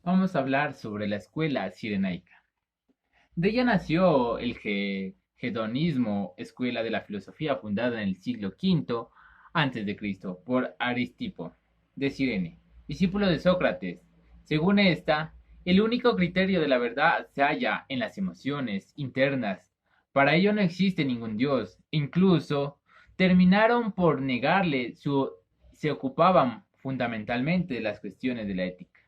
Vamos a hablar sobre la escuela cirenaica. De ella nació el hedonismo, escuela de la filosofía fundada en el siglo V a.C. por Aristipo de Cirene, discípulo de Sócrates. Según esta, el único criterio de la verdad se halla en las emociones internas. Para ello no existe ningún dios. Incluso terminaron por negarle se ocupaban fundamentalmente de las cuestiones de la ética.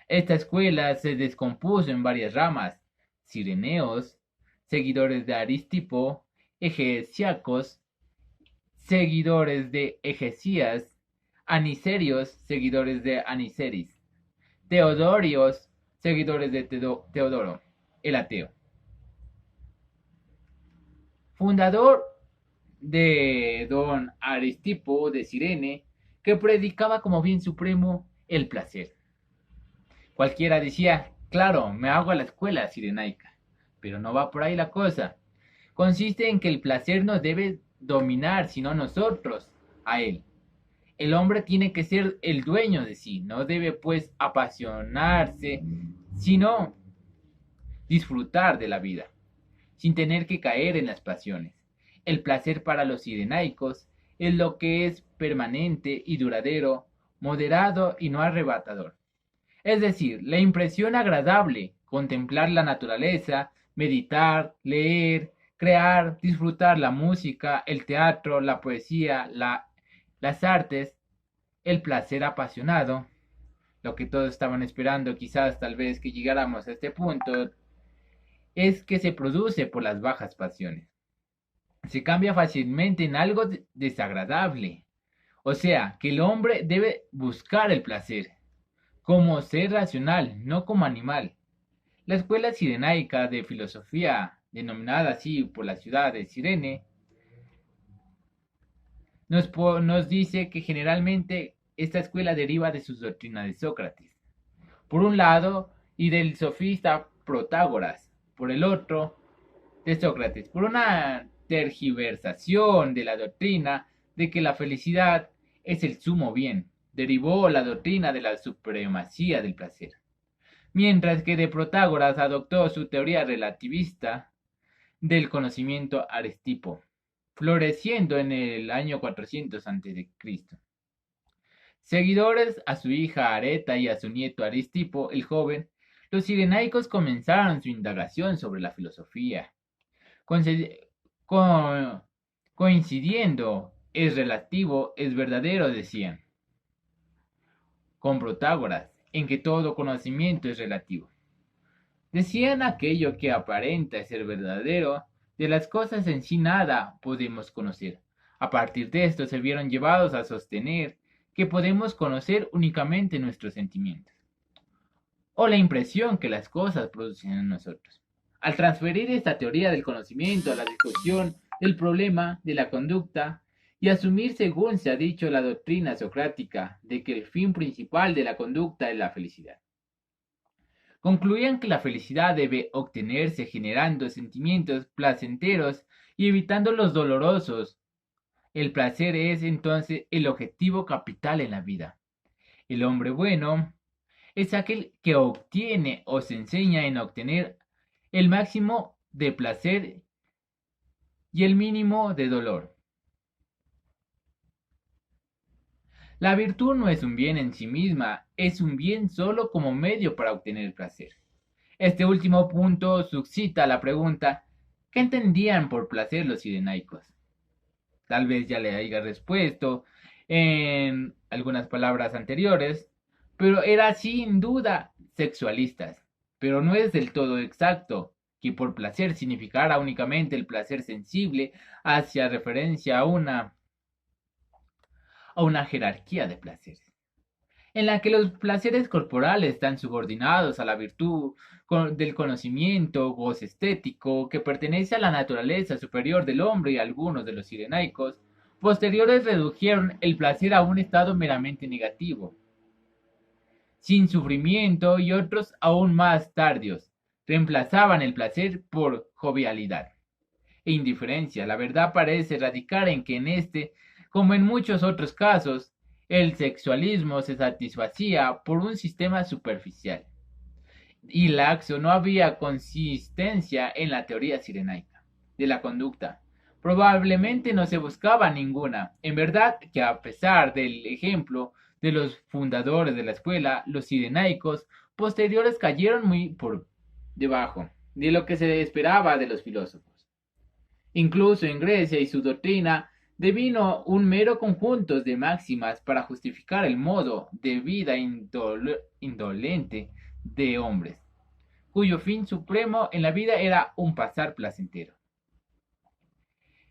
Esta escuela se descompuso en varias ramas: cireneos, seguidores de Aristipo; egesiacos, seguidores de Egesías; aniserios, seguidores de Aniseris; teodorios, seguidores de Teodoro, el ateo. Fundador de don Aristipo de Cirene, que predicaba como bien supremo el placer. Cualquiera decía: claro, me hago a la escuela cirenaica. Pero no va por ahí la cosa. Consiste en que el placer nos debe dominar, sino nosotros a él. El hombre tiene que ser el dueño de sí, no debe pues apasionarse, sino disfrutar de la vida, sin tener que caer en las pasiones. El placer para los cirenaicos es lo que es permanente y duradero, moderado y no arrebatador. Es decir, la impresión agradable, contemplar la naturaleza, meditar, leer, crear, disfrutar la música, el teatro, la poesía, las artes, el placer apasionado, lo que todos estaban esperando quizás tal vez que llegáramos a este punto, es que se produce por las bajas pasiones. Se cambia fácilmente en algo desagradable. O sea, que el hombre debe buscar el placer como ser racional, no como animal. La escuela cirenaica de filosofía, denominada así por la ciudad de Cirene, nos dice que generalmente esta escuela deriva de sus doctrinas de Sócrates, por un lado, y del sofista Protágoras, por el otro, de Sócrates, por una tergiversación de la doctrina de que la felicidad es el sumo bien. Derivó la doctrina de la supremacía del placer, mientras que de Protágoras adoptó su teoría relativista del conocimiento Aristipo, floreciendo en el año 400 a.C. Seguidores a su hija Areta y a su nieto Aristipo el joven, los cirenaicos comenzaron su indagación sobre la filosofía, co- coincidiendo, es relativo, es verdadero, decían, con Protágoras, en que todo conocimiento es relativo. Decían aquello que aparenta ser verdadero, de las cosas en sí nada podemos conocer. A partir de esto se vieron llevados a sostener que podemos conocer únicamente nuestros sentimientos, o la impresión que las cosas producen en nosotros. Al transferir esta teoría del conocimiento a la discusión del problema de la conducta, y asumir, según se ha dicho, la doctrina socrática de que el fin principal de la conducta es la felicidad, concluían que la felicidad debe obtenerse generando sentimientos placenteros y evitando los dolorosos. El placer es entonces el objetivo capital en la vida. El hombre bueno es aquel que obtiene o se enseña en obtener el máximo de placer y el mínimo de dolor. La virtud no es un bien en sí misma, es un bien solo como medio para obtener placer. Este último punto suscita la pregunta: ¿qué entendían por placer los cirenaicos? Tal vez ya le haya respuesto en algunas palabras anteriores, pero era sin duda sexualistas. Pero no es del todo exacto que por placer significara únicamente el placer sensible, hacia referencia a una jerarquía de placeres, en la que los placeres corporales están subordinados a la virtud del conocimiento, goce estético, que pertenece a la naturaleza superior del hombre. Y algunos de los cirenaicos posteriores redujeron el placer a un estado meramente negativo, sin sufrimiento, y otros aún más tardíos reemplazaban el placer por jovialidad e indiferencia. La verdad parece radicar en que en este, como en muchos otros casos, El sexualismo se satisfacía por un sistema superficial y laxo, no había consistencia en la teoría sirenaica de la conducta. Probablemente no se buscaba ninguna. En verdad que a pesar del ejemplo de los fundadores de la escuela, los sirenaicos posteriores cayeron muy por debajo de lo que se esperaba de los filósofos. Incluso en Grecia y su doctrina devino un mero conjunto de máximas para justificar el modo de vida indolente de hombres, cuyo fin supremo en la vida era un pasar placentero.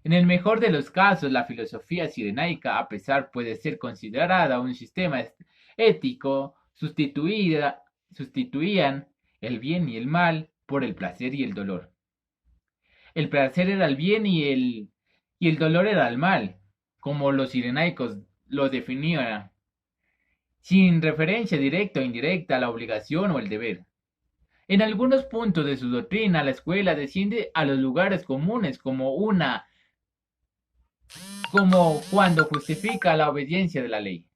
En el mejor de los casos, la filosofía sirenaica, a pesar puede ser considerada un sistema ético, sustituían el bien y el mal por el placer y el dolor. El placer era el bien y el dolor era el mal, como los sirenaicos lo definían, sin referencia directa o indirecta a la obligación o el deber. En algunos puntos de su doctrina, la escuela desciende a los lugares comunes como cuando justifica la obediencia de la ley,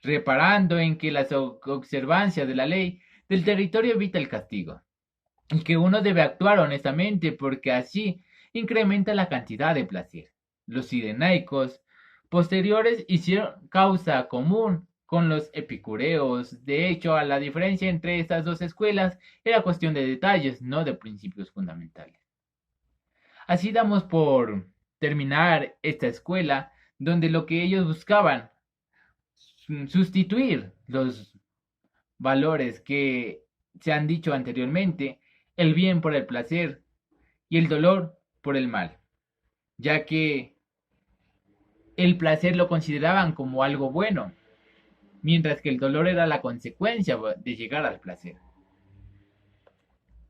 reparando en que la observancia de la ley del territorio evita el castigo, y que uno debe actuar honestamente porque así incrementa la cantidad de placer. Los sirenaicos posteriores hicieron causa común con los epicureos. De hecho, la diferencia entre estas dos escuelas era cuestión de detalles, no de principios fundamentales. Así damos por terminar esta escuela donde lo que ellos buscaban sustituir los valores que se han dicho anteriormente, el bien por el placer y el dolor por el mal, ya que el placer lo consideraban como algo bueno, mientras que el dolor era la consecuencia de llegar al placer.